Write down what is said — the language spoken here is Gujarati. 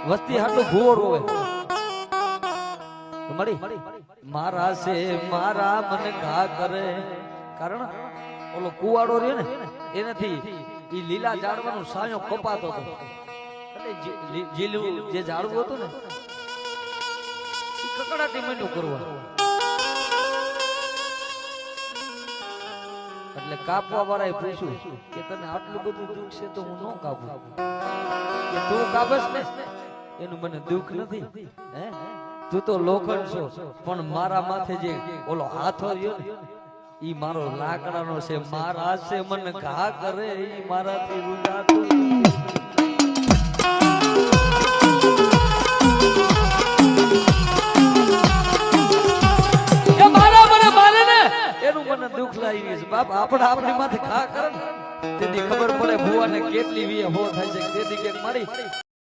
વસ્તી હાટલું ભૂવો રોવે મળી મારા છે મારા મને ઘા કરે કારણ ઓલો કુવાડો રહ્યો ને એનાથી ઈ લીલા ઝાડવાનો સાયો કપાતો હતો એટલે જીલું જે ઝાડવું હતું ને કકડાટી મન્યું કરવા એટલે કાપવા વાળાએ પૂછ્યું કે તને આટલું બધું દુઃખ છે તો હું ન કાપું કે તું કાપસ ને એનું મને દુઃખ નથી હે તું તો લોખંડ છો પણ મારા માથે જે ઓલો હાથો રહ્યો ને ઈ મારો લાકડાનો છે મારા છે મને ઘા કરે ઈ મારાથી રૂજાતો એ મારા મને મારે ને એનું મને દુઃખ લાગી છે બાપ આપણે આપણી માથે ઘા કરે ને તેથી ખબર પડે ભુવાને કેટલી વી હો થાય છે તેથી કે મારી